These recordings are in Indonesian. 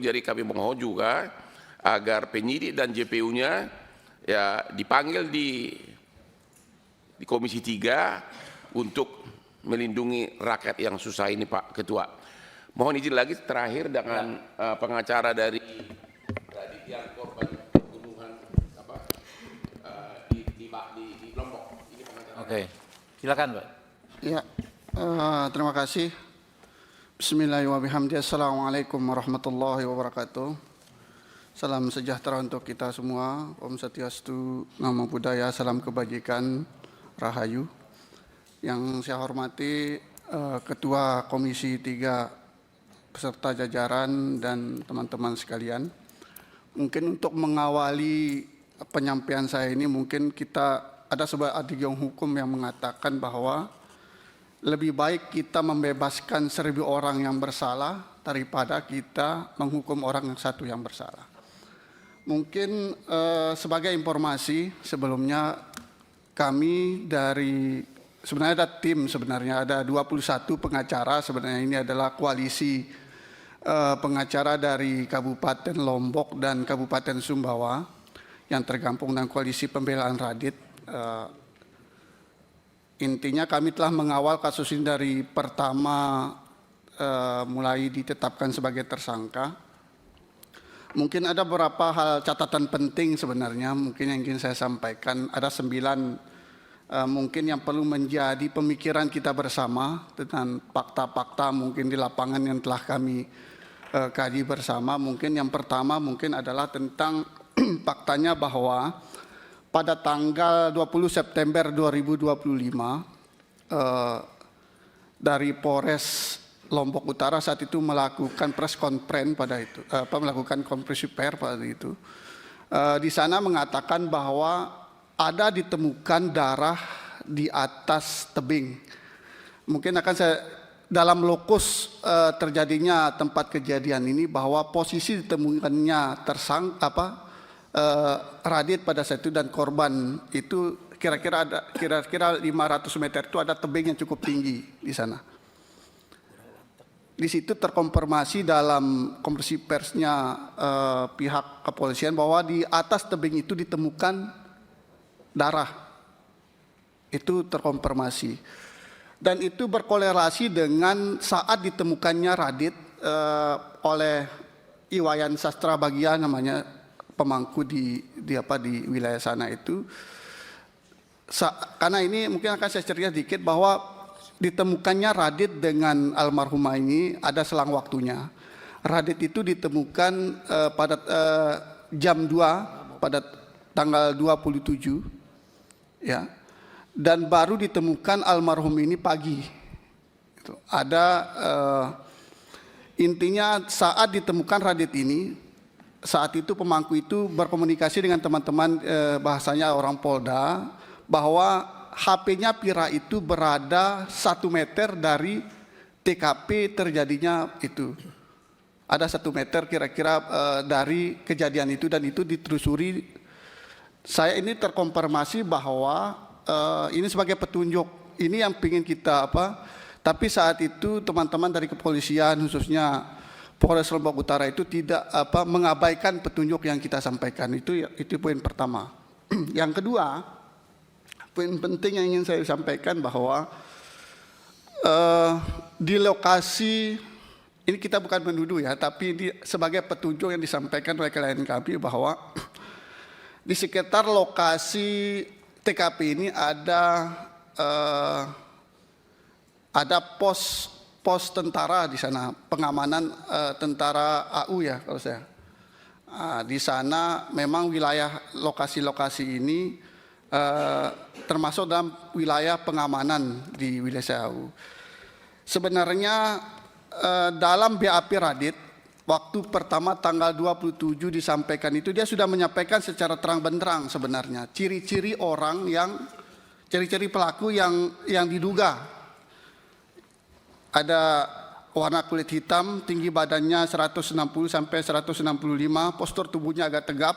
jadi kami mohon juga agar penyidik dan JPU-nya ya dipanggil di Komisi 3 untuk melindungi rakyat yang susah ini, Pak Ketua. Mohon izin lagi terakhir dengan pengacara dari yang korban pembunuhan di Lombok. Ini pengacara. Oke, silakan, Pak. Ya, terima kasih. Bismillahirrahmanirrahim. Assalamualaikum warahmatullahi wabarakatuh. Salam sejahtera untuk kita semua. Om Swastiastu, Namo Buddhaya, salam kebajikan, Rahayu. Yang saya hormati Ketua Komisi 3 beserta jajaran dan teman-teman sekalian. Mungkin untuk mengawali penyampaian saya ini, mungkin kita ada sebuah adigyong hukum yang mengatakan bahwa lebih baik kita membebaskan 1000 orang yang bersalah daripada kita menghukum orang yang satu yang bersalah. Mungkin sebagai informasi sebelumnya, kami dari sebenarnya ada tim, sebenarnya ada 21 pengacara. Sebenarnya ini adalah koalisi pengacara dari Kabupaten Lombok dan Kabupaten Sumbawa yang tergabung dalam koalisi pembelaan Radit. Intinya kami telah mengawal kasus ini dari pertama mulai ditetapkan sebagai tersangka. Mungkin ada beberapa hal catatan penting sebenarnya mungkin yang ingin saya sampaikan. Ada 9 mungkin yang perlu menjadi pemikiran kita bersama dengan fakta-fakta mungkin di lapangan yang telah kami kaji bersama. Mungkin yang pertama mungkin adalah tentang faktanya bahwa pada tanggal 20 September 2025 dari Polres Lombok Utara saat itu melakukan press conference pada itu, melakukan konferensi pers pada itu. Di sana mengatakan bahwa ada ditemukan darah di atas tebing. Mungkin akan saya dalam lokus terjadinya tempat kejadian ini bahwa posisi ditemukannya Radit pada saat itu dan korban itu kira-kira 500 meter itu ada tebing yang cukup tinggi di sana. Di situ terkonfirmasi dalam konferensi persnya pihak kepolisian bahwa di atas tebing itu ditemukan darah. Itu terkonfirmasi. Dan itu berkorelasi dengan saat ditemukannya Radit oleh Iwayan Sastra Bagia namanya pemangku di wilayah sana itu. Karena ini mungkin akan saya cerita sedikit bahwa ditemukannya Radit dengan almarhumah ini ada selang waktunya. Radit itu ditemukan pada jam 2 pada tanggal 27 ya. Dan baru ditemukan almarhum ini pagi. Ada intinya saat ditemukan Radit ini, saat itu pemangku itu berkomunikasi dengan teman-teman bahasanya orang Polda bahwa HP-nya Pira itu berada 1 meter dari TKP terjadinya itu. Ada 1 meter kira-kira dari kejadian itu dan itu ditelusuri. Saya ini terkonfirmasi bahwa ini sebagai petunjuk. Ini yang ingin kita tapi saat itu teman-teman dari kepolisian khususnya Polres Lombok Utara itu tidak mengabaikan petunjuk yang kita sampaikan. Itu poin pertama. Yang kedua, poin penting yang ingin saya sampaikan bahwa di lokasi ini kita bukan menuduh ya, tapi ini sebagai petunjuk yang disampaikan oleh klien kami bahwa di sekitar lokasi TKP ini ada pos tentara di sana, pengamanan tentara AU ya kalau saya. Di sana memang wilayah lokasi-lokasi ini termasuk dalam wilayah pengamanan di wilayah AU. Sebenarnya dalam BAP Radit waktu pertama tanggal 27 disampaikan itu dia sudah menyampaikan secara terang benderang sebenarnya ciri-ciri pelaku yang diduga. Ada warna kulit hitam, tinggi badannya 160 sampai 165, postur tubuhnya agak tegap,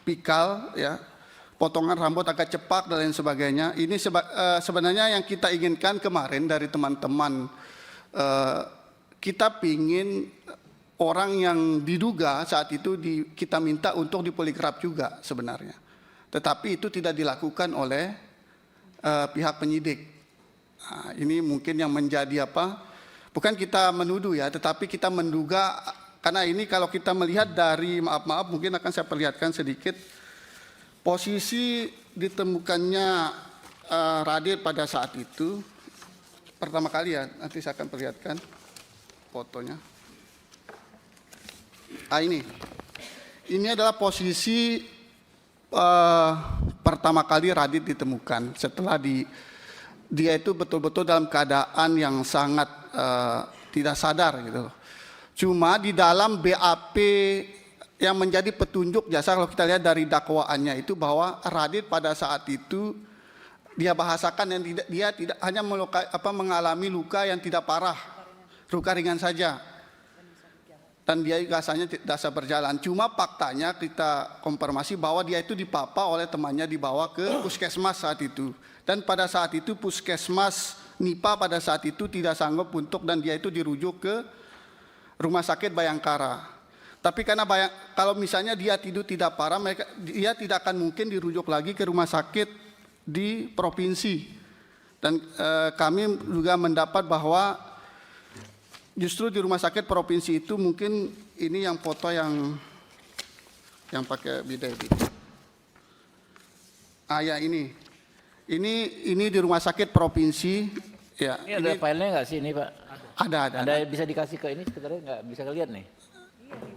pikal ya. Potongan rambut agak cepak dan lain sebagainya. Ini sebenarnya yang kita inginkan kemarin dari teman-teman, kita ingin orang yang diduga saat itu kita minta untuk dipoligraf juga sebenarnya. Tetapi itu tidak dilakukan oleh pihak penyidik. Nah, ini mungkin yang menjadi bukan kita menuduh ya, tetapi kita menduga, karena ini kalau kita melihat dari, maaf mungkin akan saya perlihatkan sedikit, posisi ditemukannya Radit pada saat itu, pertama kali ya, nanti saya akan perlihatkan fotonya. Ini adalah posisi pertama kali Radit ditemukan setelah dia itu betul-betul dalam keadaan yang sangat tidak sadar gitu. Cuma di dalam BAP yang menjadi petunjuk jasa, kalau kita lihat dari dakwaannya itu, bahwa Radit pada saat itu dia bahasakan yang dia tidak hanya mengalami luka yang tidak parah, luka ringan saja, dan dia rasanya tidak bisa berjalan. Cuma faktanya kita konfirmasi bahwa dia itu dipapa oleh temannya, dibawa ke puskesmas saat itu, dan pada saat itu puskesmas NIPA pada saat itu tidak sanggup dan dia itu dirujuk ke Rumah Sakit Bayangkara. Tapi karena kalau misalnya dia tidak parah, dia tidak akan mungkin dirujuk lagi ke rumah sakit di provinsi. Dan kami juga mendapat bahwa justru di rumah sakit provinsi itu, mungkin ini yang foto yang pakai bidet. Ya ini di rumah sakit provinsi. Ya, ini ada filenya nggak sih ini Pak? Ada. Ada bisa dikasih ke ini sebenarnya, nggak bisa lihat nih?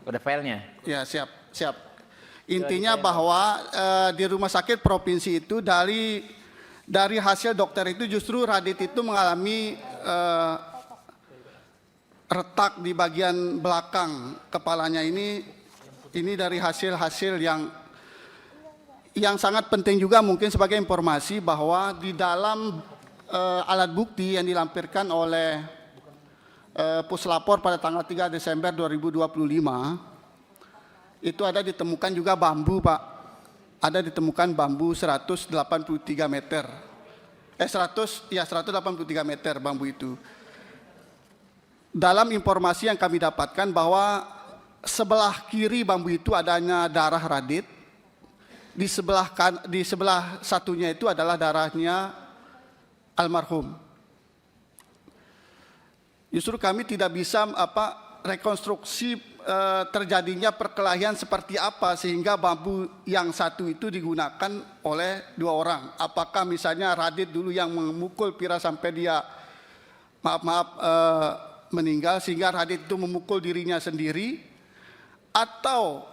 Ada filenya? Ya, siap. Intinya bahwa di rumah sakit provinsi itu dari hasil dokter itu justru Radit itu mengalami retak di bagian belakang kepalanya ini dari hasil-hasil yang sangat penting juga, mungkin sebagai informasi bahwa di dalam alat bukti yang dilampirkan oleh Puslapor pada tanggal 3 Desember 2025 itu ada ditemukan juga bambu, Pak. Ada ditemukan bambu 183 meter. 183 meter bambu itu. Dalam informasi yang kami dapatkan bahwa sebelah kiri bambu itu adanya darah Radit. Di sebelah satunya itu adalah darahnya almarhum. Justru kami tidak bisa rekonstruksi terjadinya perkelahian seperti apa sehingga bambu yang satu itu digunakan oleh dua orang. Apakah misalnya Radit dulu yang memukul Pira sampai dia meninggal sehingga Radit itu memukul dirinya sendiri, atau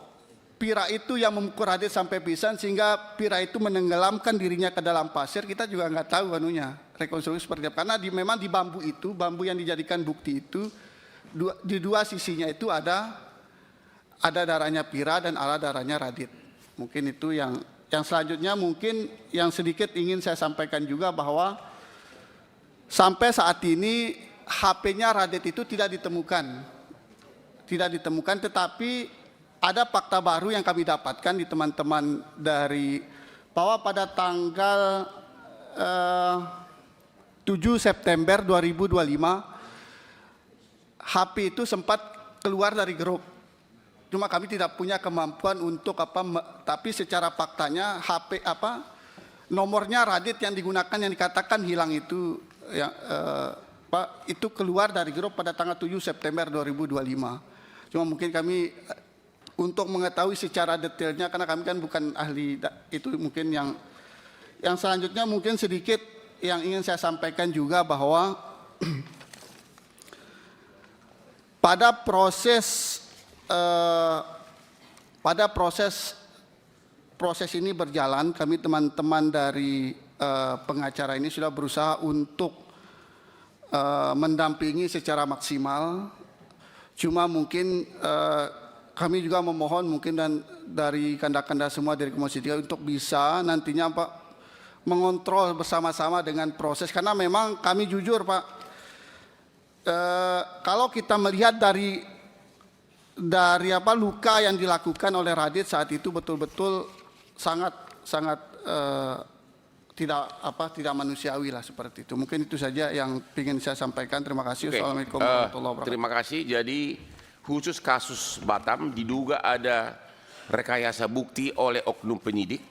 Pira itu yang memukul Radit sampai pingsan sehingga Pira itu menenggelamkan dirinya ke dalam pasir. Kita juga nggak tahu rekonstruksi seperti apa, karena memang di bambu yang dijadikan bukti itu, di dua sisinya itu ada darahnya Pira dan ada darahnya Radit. Mungkin itu yang selanjutnya, mungkin yang sedikit ingin saya sampaikan juga bahwa sampai saat ini HP-nya Radit itu tidak ditemukan, tetapi ada fakta baru yang kami dapatkan di teman-teman dari bahwa pada tanggal 7 September 2025 HP itu sempat keluar dari grup. Cuma kami tidak punya kemampuan untuk tapi secara faktanya HP nomornya Radit yang digunakan yang dikatakan hilang itu itu keluar dari grup pada tanggal 7 September 2025. Cuma mungkin kami untuk mengetahui secara detailnya, karena kami kan bukan ahli itu, mungkin yang selanjutnya mungkin sedikit yang ingin saya sampaikan juga bahwa pada proses ini berjalan, kami teman-teman dari pengacara ini sudah berusaha untuk mendampingi secara maksimal. Cuma mungkin kami juga memohon mungkin dan dari kanda-kanda semua dari Komisi 3 untuk bisa nantinya mengontrol bersama-sama dengan proses, karena memang kami jujur Pak. Kalau kita melihat dari luka yang dilakukan oleh Radit saat itu betul-betul sangat tidak manusiawi lah seperti itu. Mungkin itu saja yang ingin saya sampaikan. Terima kasih. Assalamualaikum warahmatullahi wabarakatuh. Terima kasih. Jadi khusus kasus Batam diduga ada rekayasa bukti oleh oknum penyidik.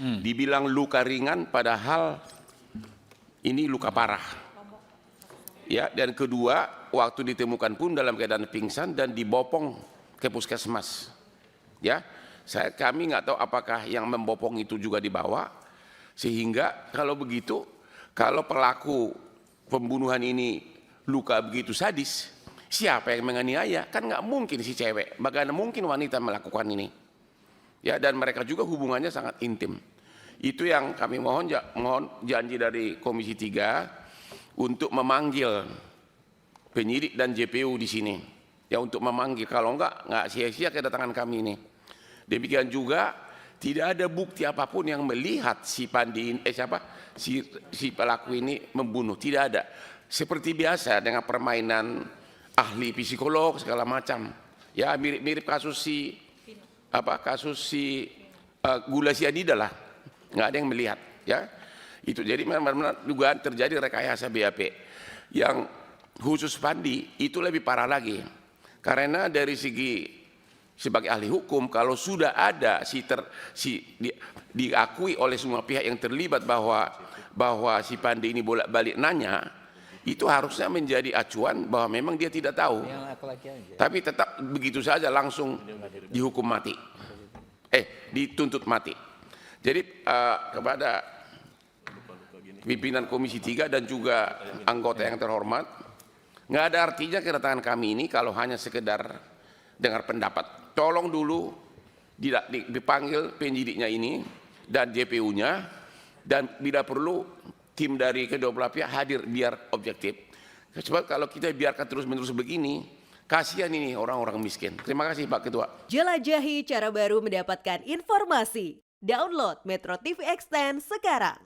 Dibilang luka ringan padahal ini luka parah. Ya, dan kedua, waktu ditemukan pun dalam keadaan pingsan dan dibopong ke puskesmas. Ya, kami nggak tahu apakah yang membopong itu juga dibawa, sehingga kalau begitu, kalau pelaku pembunuhan ini luka begitu sadis, siapa yang menganiaya? Kan nggak mungkin si cewek, bagaimana mungkin wanita melakukan ini? Ya, dan mereka juga hubungannya sangat intim. Itu yang kami mohon janji dari Komisi 3 untuk memanggil penyidik dan JPU di sini. Ya, untuk memanggil, kalau nggak sia-sia kedatangan kami ini. Demikian juga tidak ada bukti apapun yang melihat si Pandi si pelaku ini membunuh, tidak ada. Seperti biasa dengan permainan ahli psikolog segala macam. Ya, mirip-mirip kasus si gula sianida lah. Nggak ada yang melihat, ya. Itu jadi benar-benar dugaan terjadi rekayasa BAP. Yang khusus Pandi itu lebih parah lagi. Karena dari segi sebagai ahli hukum, kalau sudah ada diakui oleh semua pihak yang terlibat bahwa si Pandi ini bolak-balik nanya, itu harusnya menjadi acuan bahwa memang dia tidak tahu. Tapi tetap begitu saja langsung dihukum mati. Dituntut mati. Jadi kepada pimpinan Komisi 3 dan juga anggota yang terhormat, nggak ada artinya kedatangan kami ini kalau hanya sekedar dengar pendapat. Tolong dulu dipanggil penyidiknya ini dan JPU-nya, dan bila perlu tim dari kedua belah pihak hadir biar objektif. Sebab kalau kita biarkan terus-menerus begini, kasihan ini orang-orang miskin. Terima kasih Pak Ketua. Jelajahi cara baru mendapatkan informasi. Download Metro TV Extend sekarang.